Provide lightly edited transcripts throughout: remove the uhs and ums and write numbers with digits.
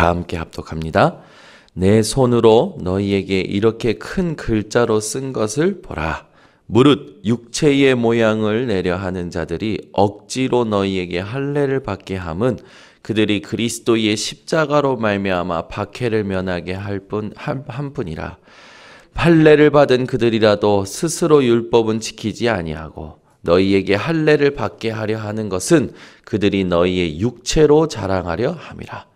다 함께 합독합니다. 내 손으로 너희에게 이렇게 큰 글자로 쓴 것을 보라. 무릇 육체의 모양을 내려 하는 자들이 억지로 너희에게 할례를 받게 함은 그들이 그리스도의 십자가로 말미암아 박해를 면하게 한 뿐이라. 할례를 받은 그들이라도 스스로 율법은 지키지 아니하고 너희에게 할례를 받게 하려 하는 것은 그들이 너희의 육체로 자랑하려 함이라.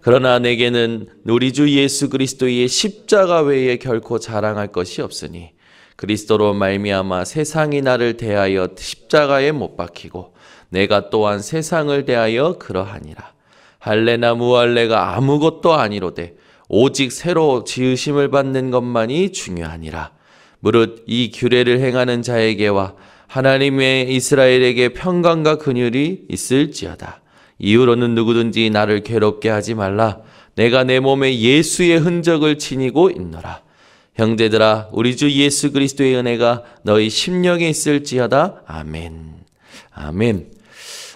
그러나 내게는 우리 주 예수 그리스도의 십자가 외에 결코 자랑할 것이 없으니 그리스도로 말미암아 세상이 나를 대하여 십자가에 못 박히고 내가 또한 세상을 대하여 그러하니라. 할례나 무할례가 아무것도 아니로되 오직 새로 지으심을 받는 것만이 중요하니라. 무릇 이 규례를 행하는 자에게와 하나님의 이스라엘에게 평강과 긍휼이 있을지어다. 이후로는 누구든지 나를 괴롭게 하지 말라. 내가 내 몸에 예수의 흔적을 지니고 있노라. 형제들아, 우리 주 예수 그리스도의 은혜가 너희 심령에 있을지어다. 아멘. 아멘.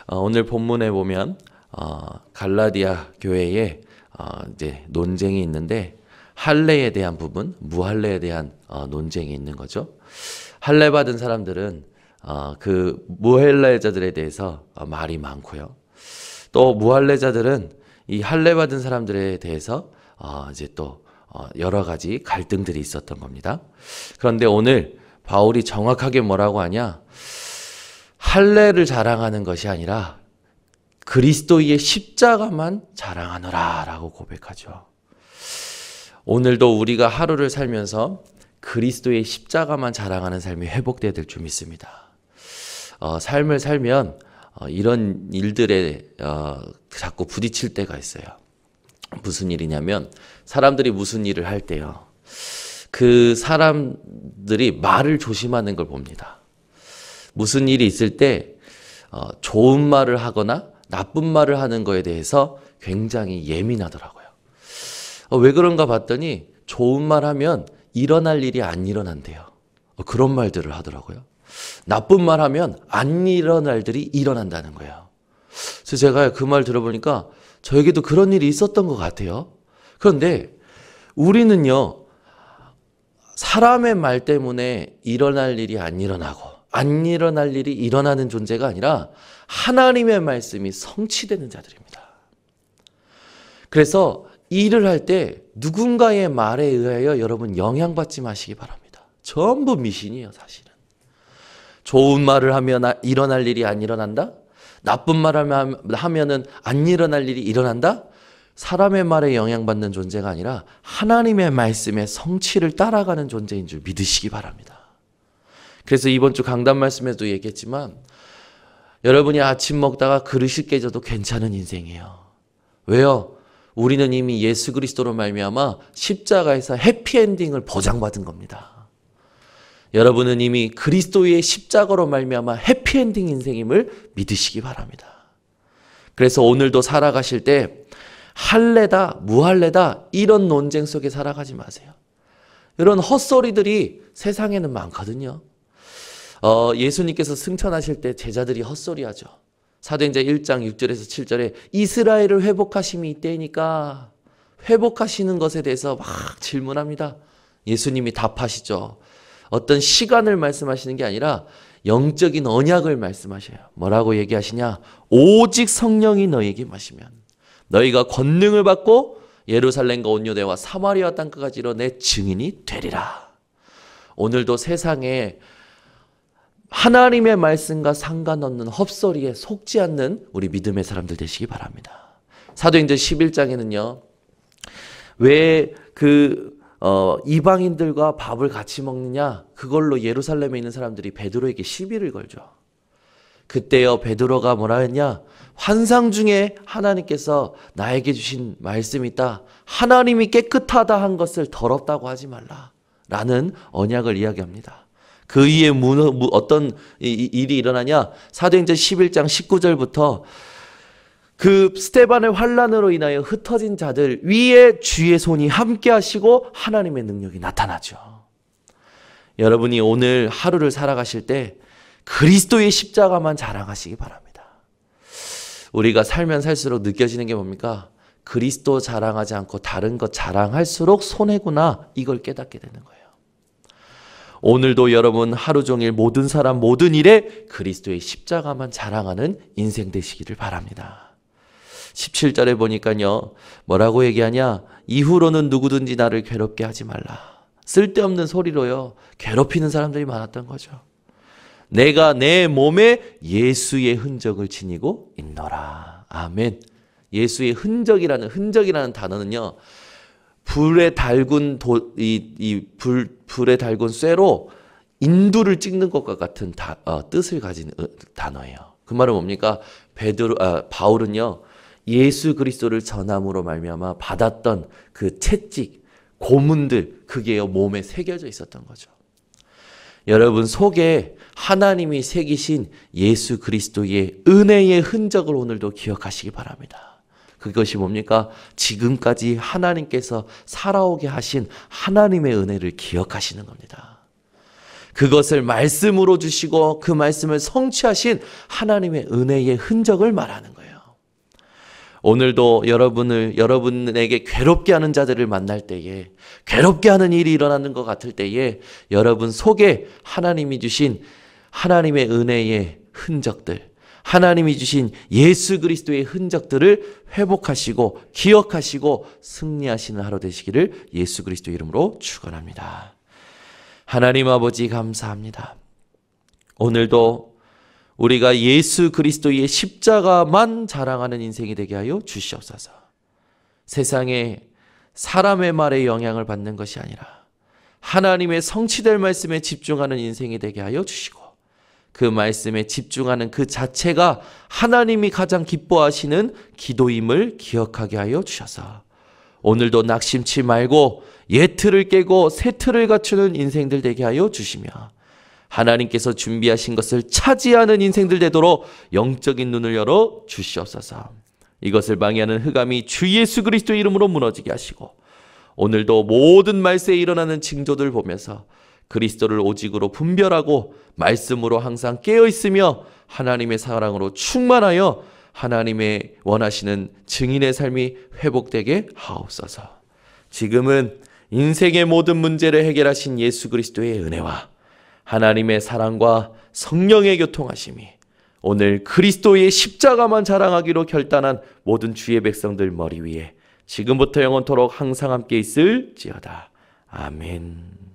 오늘 본문에 보면 갈라디아 교회에 이제 논쟁이 있는데 할례에 대한 부분, 무할례에 대한 논쟁이 있는 거죠. 할례 받은 사람들은 그 무할례자들에 대해서 말이 많고요. 또 무할례자들은 이 할례 받은 사람들에 대해서 이제 또 여러 가지 갈등들이 있었던 겁니다. 그런데 오늘 바울이 정확하게 뭐라고 하냐? 할례를 자랑하는 것이 아니라 그리스도의 십자가만 자랑하노라 라고 고백하죠. 오늘도 우리가 하루를 살면서 그리스도의 십자가만 자랑하는 삶이 회복돼야 될 줄 믿습니다. 삶을 살면 이런 일들에 자꾸 부딪힐 때가 있어요. 무슨 일이냐면 사람들이 무슨 일을 할 때요, 그 사람들이 말을 조심하는 걸 봅니다. 무슨 일이 있을 때 좋은 말을 하거나 나쁜 말을 하는 거에 대해서 굉장히 예민하더라고요. 왜 그런가 봤더니 좋은 말 하면 일어날 일이 안 일어난대요. 그런 말들을 하더라고요. 나쁜 말 하면 안 일어날 일이 일어난다는 거예요. 그래서 제가 그 말 들어보니까 저에게도 그런 일이 있었던 것 같아요. 그런데 우리는요, 사람의 말 때문에 일어날 일이 안 일어나고 안 일어날 일이 일어나는 존재가 아니라 하나님의 말씀이 성취되는 자들입니다. 그래서 일을 할 때 누군가의 말에 의하여 여러분 영향받지 마시기 바랍니다. 전부 미신이에요, 사실은. 좋은 말을 하면 일어날 일이 안 일어난다? 나쁜 말을 하면은 안 일어날 일이 일어난다? 사람의 말에 영향받는 존재가 아니라 하나님의 말씀의 성취를 따라가는 존재인 줄 믿으시기 바랍니다. 그래서 이번 주 강단 말씀에도 얘기했지만 여러분이 아침 먹다가 그릇이 깨져도 괜찮은 인생이에요. 왜요? 우리는 이미 예수 그리스도로 말미암아 십자가에서 해피엔딩을 보장받은 겁니다. 여러분은 이미 그리스도의 십자가로 말미암아 해피엔딩 인생임을 믿으시기 바랍니다. 그래서 오늘도 살아가실 때 할례다 무할례다 이런 논쟁 속에 살아가지 마세요. 이런 헛소리들이 세상에는 많거든요. 예수님께서 승천하실 때 제자들이 헛소리하죠. 사도행전 1장 6절에서 7절에 이스라엘을 회복하심이 이때니까 회복하시는 것에 대해서 막 질문합니다. 예수님이 답하시죠. 어떤 시간을 말씀하시는 게 아니라 영적인 언약을 말씀하셔요. 뭐라고 얘기하시냐? 오직 성령이 너희에게 마시면 너희가 권능을 받고 예루살렘과 온 유대와 사마리아 땅까지 이르러 내 증인이 되리라. 오늘도 세상에 하나님의 말씀과 상관없는 헛소리에 속지 않는 우리 믿음의 사람들 되시기 바랍니다. 사도행전 11장에는요. 왜 이방인들과 밥을 같이 먹느냐? 그걸로 예루살렘에 있는 사람들이 베드로에게 시비를 걸죠. 그때요 베드로가 뭐라 했냐? 환상 중에 하나님께서 나에게 주신 말씀이 있다. 하나님이 깨끗하다 한 것을 더럽다고 하지 말라. 라는 언약을 이야기합니다. 그 위에 어떤 일이 일어나냐? 사도행전 11장 19절부터 그 스데반의 환난으로 인하여 흩어진 자들 위에 주의 손이 함께 하시고 하나님의 능력이 나타나죠. 여러분이 오늘 하루를 살아가실 때 그리스도의 십자가만 자랑하시기 바랍니다. 우리가 살면 살수록 느껴지는 게 뭡니까? 그리스도 자랑하지 않고 다른 것 자랑할수록 손해구나, 이걸 깨닫게 되는 거예요. 오늘도 여러분 하루 종일 모든 사람 모든 일에 그리스도의 십자가만 자랑하는 인생 되시기를 바랍니다. 17절에 보니까요, 뭐라고 얘기하냐? 이후로는 누구든지 나를 괴롭게 하지 말라. 쓸데없는 소리로요, 괴롭히는 사람들이 많았던 거죠. 내가 내 몸에 예수의 흔적을 지니고 있노라. 아멘. 예수의 흔적이라는 단어는요, 불에 달군 불에 달군 쇠로 인두를 찍는 것과 같은 뜻을 가진 단어예요. 그 말은 뭡니까? 바울은요, 예수 그리스도를 전함으로 말미암아 받았던 그 채찍, 고문들, 그게 몸에 새겨져 있었던 거죠. 여러분 속에 하나님이 새기신 예수 그리스도의 은혜의 흔적을 오늘도 기억하시기 바랍니다. 그것이 뭡니까? 지금까지 하나님께서 살아오게 하신 하나님의 은혜를 기억하시는 겁니다. 그것을 말씀으로 주시고 그 말씀을 성취하신 하나님의 은혜의 흔적을 말하는 거예요. 오늘도 여러분에게 괴롭게 하는 자들을 만날 때에, 괴롭게 하는 일이 일어나는 것 같을 때에 여러분 속에 하나님이 주신 하나님의 은혜의 흔적들, 하나님이 주신 예수 그리스도의 흔적들을 회복하시고 기억하시고 승리하시는 하루 되시기를 예수 그리스도 이름으로 축원합니다. 하나님 아버지 감사합니다. 오늘도 우리가 예수 그리스도의 십자가만 자랑하는 인생이 되게 하여 주시옵소서. 세상에 사람의 말에 영향을 받는 것이 아니라 하나님의 성취될 말씀에 집중하는 인생이 되게 하여 주시고, 그 말씀에 집중하는 그 자체가 하나님이 가장 기뻐하시는 기도임을 기억하게 하여 주셔서 오늘도 낙심치 말고 옛 틀을 깨고 새 틀을 갖추는 인생들 되게 하여 주시며, 하나님께서 준비하신 것을 차지하는 인생들 되도록 영적인 눈을 열어 주시옵소서. 이것을 방해하는 흑암이 주 예수 그리스도 이름으로 무너지게 하시고, 오늘도 모든 말세에 일어나는 징조들 보면서 그리스도를 오직으로 분별하고 말씀으로 항상 깨어있으며 하나님의 사랑으로 충만하여 하나님의 원하시는 증인의 삶이 회복되게 하옵소서. 지금은 인생의 모든 문제를 해결하신 예수 그리스도의 은혜와 하나님의 사랑과 성령의 교통하심이 오늘 그리스도의 십자가만 자랑하기로 결단한 모든 주의 백성들 머리 위에 지금부터 영원토록 항상 함께 있을지어다. 아멘.